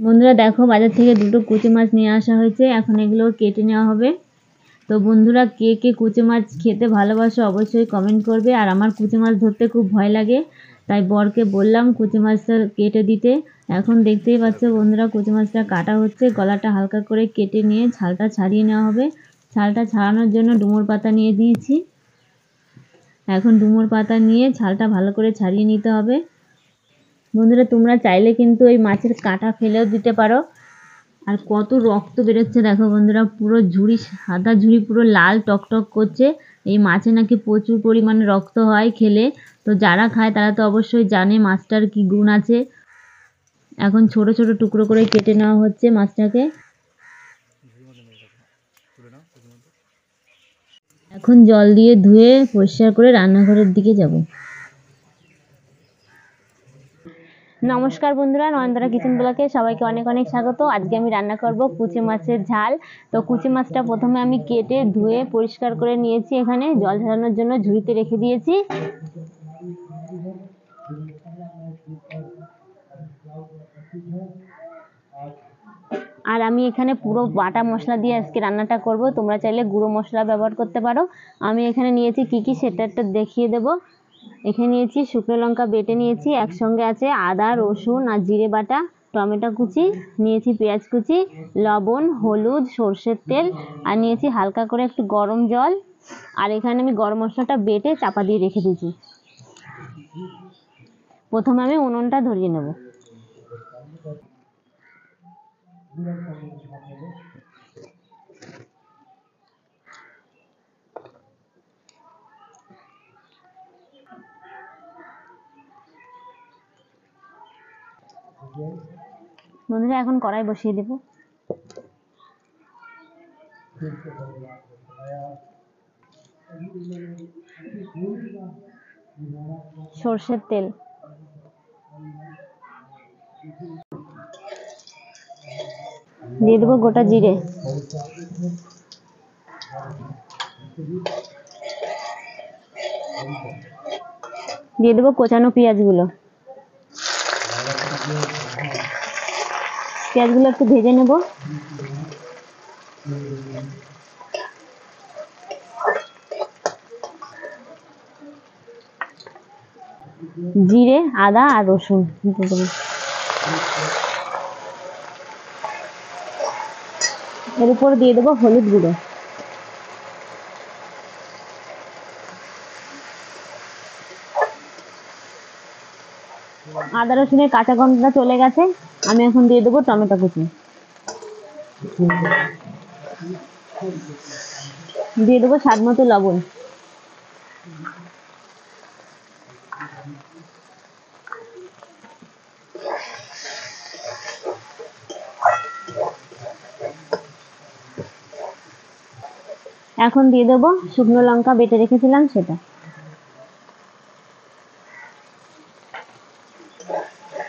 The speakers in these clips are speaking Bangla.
বন্ধুরা দেখো, বাজার থেকে দুটো কুচি মাছ নিয়ে আসা হয়েছে। এখন এগুলো কেটে নেওয়া হবে। তো বন্ধুরা, কে কে কুচি মাছ খেতে ভালোবাসো অবশ্যই কমেন্ট করবে। আর আমার কুচি মাছ ধরতে খুব ভয় লাগে, তাই বরকে বললাম কুচি মাছটা কেটে দিতে। এখন দেখতেই পাচ্ছ বন্ধুরা, কুচি মাছটা কাটা হচ্ছে। গলাটা হালকা করে কেটে নিয়ে ছালটা ছাড়িয়ে নেওয়া হবে। ছালটা ছাড়ানোর জন্য ডুমুর পাতা নিয়ে দিয়েছি। এখন ডুমুর পাতা নিয়ে ছালটা ভালো করে ছাড়িয়ে নিতে হবে। বন্ধুরা, তোমরা চাইলে কিন্তু এই মাছের কাঁটা ফেলেও দিতে পারো। আর কত রক্ত বেরোচ্ছে দেখো বন্ধুরা, পুরো ঝুড়ি, সাদা ঝুড়ি পুরো লাল টকটক করছে। এই মাছে নাকি প্রচুর পরিমাণে রক্ত হয় খেলে। তো যারা খায় তারা তো অবশ্যই জানে মাছটার কি গুণ আছে। এখন ছোট ছোট টুকরো করে কেটে নেওয়া হচ্ছে মাছটাকে। এখন জল দিয়ে ধুয়ে পরিষ্কার করে রান্নাঘরের দিকে যাব। নমস্কার বন্ধুরা, নয়নতারা কিচেন ব্লগে সবাইকে অনেক অনেক স্বাগত। আজকে আমি রান্না করব কুচি মাছের ঝাল। তো কুচি মাছটা প্রথমে আমি কেটে ধুয়ে পরিষ্কার করে নিয়েছি। এখানে জল ঝরানোর জন্য ঝুড়িতে রেখে দিয়েছি। আর আমি এখানে পুরো বাটা মশলা দিয়ে আজকে রান্নাটা করব। তোমরা চাইলে গুঁড়ো মশলা ব্যবহার করতে পারো। আমি এখানে নিয়েছি কি কি সেটা একটা দেখিয়ে দেবো। এখানে নিয়েছি শুকনো লঙ্কা বেটে নিয়েছি, একসঙ্গে আছে আদা, রসুন আর জিরে বাটা, টমেটো কুচি নিয়েছি, পেঁয়াজ কুচি, লবণ, হলুদ, সর্ষের তেল, আর নিয়েছি হালকা করে একটু গরম জল। আর এখানে আমি গরম মশলাটা বেটে চাপা দিয়ে রেখে দিয়েছি। প্রথমে আমি উনুনটা ধরিয়ে নেব। বন্ধুরা, এখন কড়াই বসিয়ে দেব। সর্ষের তেল, দিয়ে দেবো গোটা জিরে, দিয়ে দেবো কোচানো পেঁয়াজগুলো। পেঁয়াজগুলো একটু ভেজে নেব। জিরে, আদা আর রসুন দিয়ে দেবো। এর উপর দিয়ে দেবো হলুদ গুঁড়ো। আদা রসুনের কাঁচা গন্ধটা চলে গেছে। আমি এখন দিয়ে দেবো টমেটো কুচি, দিয়ে দেবো স্বাদ মতো লবণ। এখন দিয়ে দেবো শুকনো লঙ্কা বেটে রেখেছিলাম সেটা।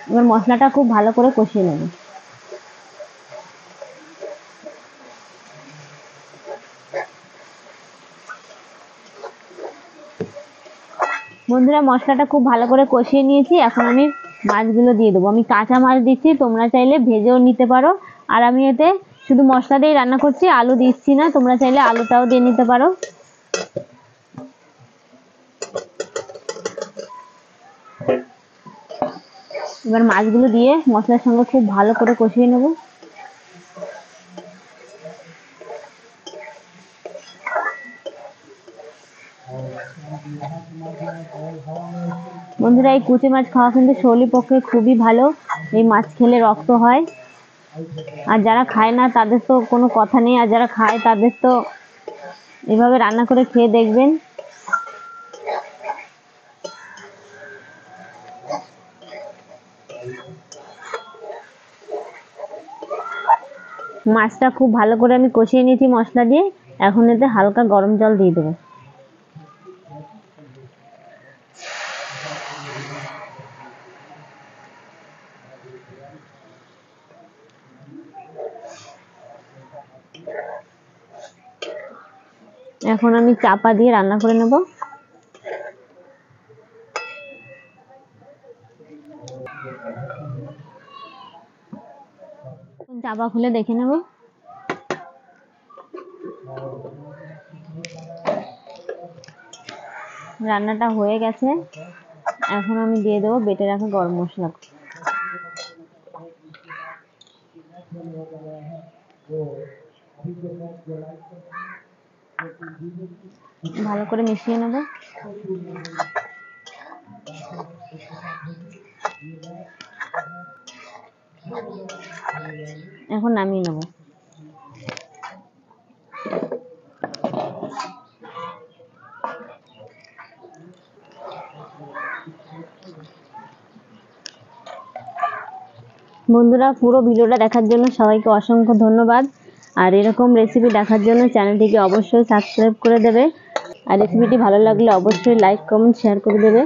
এবার মশলাটা খুব ভালো করে কষিয়ে নেব। বন্ধুরা, মশলাটা খুব ভালো করে কষিয়ে নিয়েছি। এখন আমি মাছগুলো দিয়ে দেবো। আমি কাঁচা মাছ দিচ্ছি, তোমরা চাইলে ভেজেও নিতে পারো। আর আমি এতে শুধু মশলা দিয়েই রান্না করছি, আলু দিচ্ছি না। তোমরা চাইলে আলুটাও দিয়ে নিতে পারো। এবার মাছগুলো দিয়ে মশলার সঙ্গে খুব ভালো করে কষিয়ে নেব। বন্ধুরা, এই কুচি মাছ খাওয়া কিন্তু শরীরের পক্ষে খুবই ভালো। এই মাছ খেলে রক্ত হয়। আর যারা খায় না তাদের তো কোনো কথা নেই, আর যারা খায় তাদের তো এভাবে রান্না করে খেয়ে দেখবেন। মাছটা খুব ভালো করে আমি কষিয়ে নিয়েছি মশলা দিয়ে। এখন এতে হালকা গরম জল দিয়ে দেবো। এখন আমি চাপা দিয়ে রান্না করে নেব। চাপা খুলে দেখে নেব। রান্নাটা হয়ে গেছে। এখন আমি দিয়ে দেবো বেটে রাখা গরম মশলা। ভালো করে মিশিয়ে নেব। এখন নামিয়ে নেব। বন্ধুরা, পুরো ভিডিওটা দেখার জন্য সবাইকে অসংখ্য ধন্যবাদ। আর এরকম রেসিপি দেখার জন্য চ্যানেলটিকে অবশ্যই সাবস্ক্রাইব করে দেবে। আর রেসিপিটি ভালো লাগলে অবশ্যই লাইক কমেন্ট শেয়ার করে দেবে।